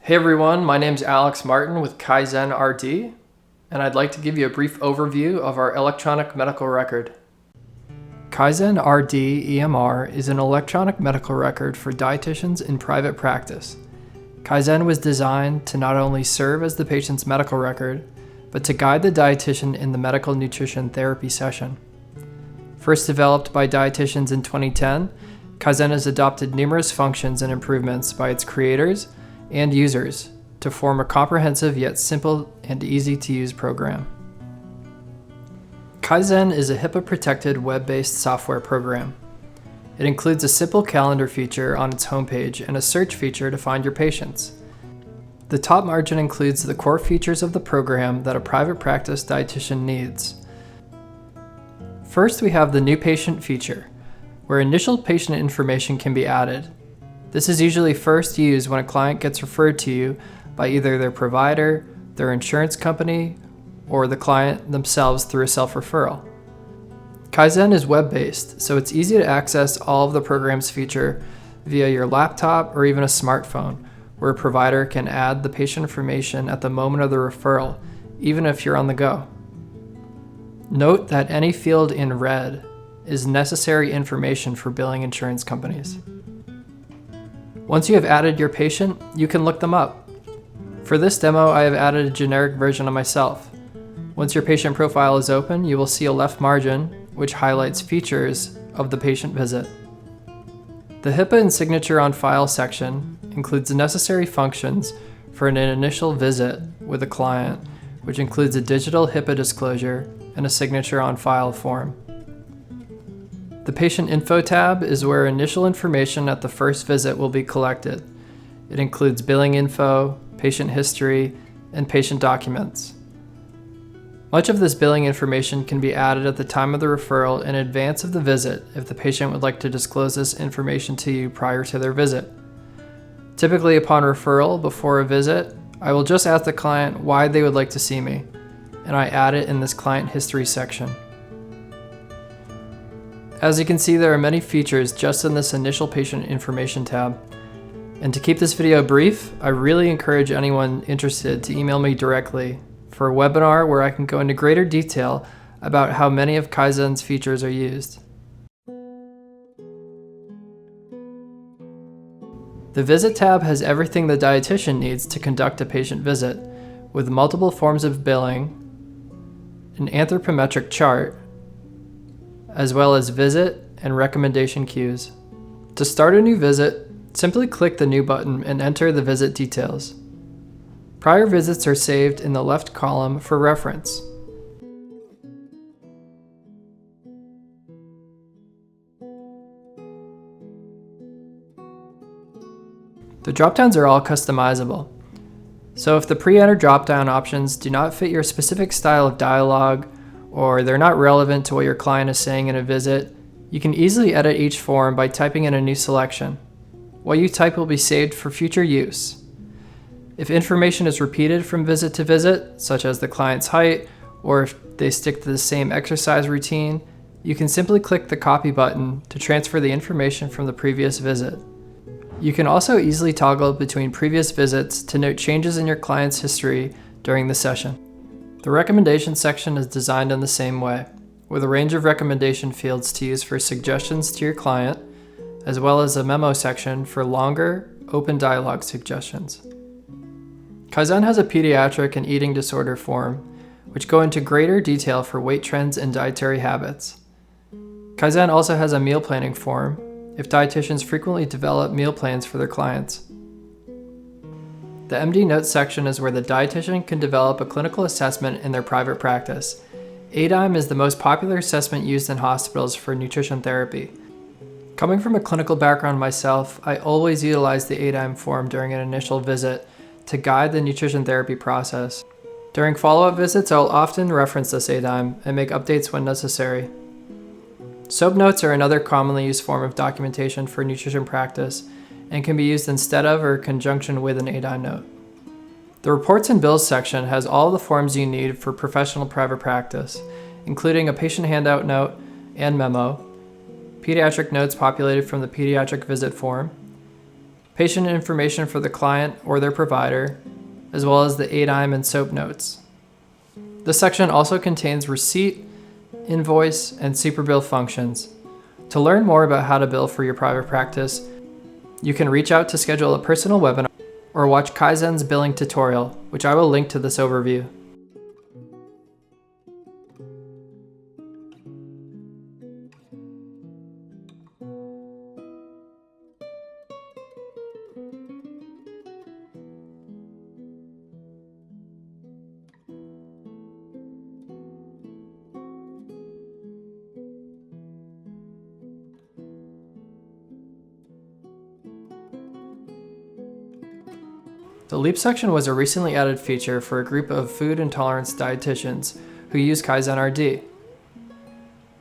Hey everyone, my name's Alex Martin with KaizenRD, and I'd like to give you a brief overview of our electronic medical record. KaizenRD EMR is an electronic medical record for dietitians in private practice. Kaizen was designed to not only serve as the patient's medical record, but to guide the dietitian in the medical nutrition therapy session. First developed by dietitians in 2010, Kaizen has adopted numerous functions and improvements by its creators and users to form a comprehensive yet simple and easy to use program. Kaizen is a HIPAA-protected web-based software program. It includes a simple calendar feature on its homepage and a search feature to find your patients. The top margin includes the core features of the program that a private practice dietitian needs. First, we have the new patient feature, where initial patient information can be added. This is usually first used when a client gets referred to you by either their provider, their insurance company, or the client themselves through a self-referral. Kaizen is web-based, so it's easy to access all of the program's feature via your laptop or even a smartphone, where a provider can add the patient information at the moment of the referral, even if you're on the go. Note that any field in red is necessary information for billing insurance companies. Once you have added your patient, you can look them up. For this demo, I have added a generic version of myself. Once your patient profile is open, you will see a left margin, which highlights features of the patient visit. The HIPAA and signature on file section includes the necessary functions for an initial visit with a client, which includes a digital HIPAA disclosure and a signature on file form. The Patient Info tab is where initial information at the first visit will be collected. It includes billing info, patient history, and patient documents. Much of this billing information can be added at the time of the referral in advance of the visit if the patient would like to disclose this information to you prior to their visit. Typically, upon referral before a visit, I will just ask the client why they would like to see me, and I add it in this client history section. As you can see, there are many features just in this initial patient information tab. And to keep this video brief, I really encourage anyone interested to email me directly for a webinar where I can go into greater detail about how many of Kaizen's features are used. The Visit tab has everything the dietitian needs to conduct a patient visit, with multiple forms of billing, an anthropometric chart, as well as visit and recommendation cues. To start a new visit, simply click the New button and enter the visit details. Prior visits are saved in the left column for reference. The dropdowns are all customizable. So if the pre-entered dropdown options do not fit your specific style of dialogue, or they're not relevant to what your client is saying in a visit, you can easily edit each form by typing in a new selection. What you type will be saved for future use. If information is repeated from visit to visit, such as the client's height, or if they stick to the same exercise routine, you can simply click the copy button to transfer the information from the previous visit. You can also easily toggle between previous visits to note changes in your client's history during the session. The recommendation section is designed in the same way, with a range of recommendation fields to use for suggestions to your client, as well as a memo section for longer, open dialogue suggestions. Kaizen has a pediatric and eating disorder form, which go into greater detail for weight trends and dietary habits. Kaizen also has a meal planning form, if dietitians frequently develop meal plans for their clients. The MD Notes section is where the dietitian can develop a clinical assessment in their private practice. ADIME is the most popular assessment used in hospitals for nutrition therapy. Coming from a clinical background myself, I always utilize the ADIME form during an initial visit to guide the nutrition therapy process. During follow-up visits, I'll often reference this ADIME and make updates when necessary. SOAP notes are another commonly used form of documentation for nutrition practice and can be used instead of or in conjunction with an ADIME note. The Reports and Bills section has all the forms you need for professional private practice, including a patient handout note and memo, pediatric notes populated from the pediatric visit form, patient information for the client or their provider, as well as the AIDIME and SOAP notes. This section also contains receipt, invoice, and superbill functions. To learn more about how to bill for your private practice, you can reach out to schedule a personal webinar or watch Kaizen's billing tutorial, which I will link to this overview. The LEAP section was a recently added feature for a group of food intolerance dietitians who use KaizenRD.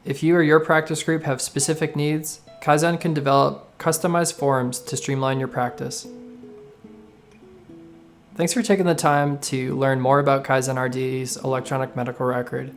If you or your practice group have specific needs, Kaizen can develop customized forms to streamline your practice. Thanks for taking the time to learn more about KaizenRD's electronic medical record.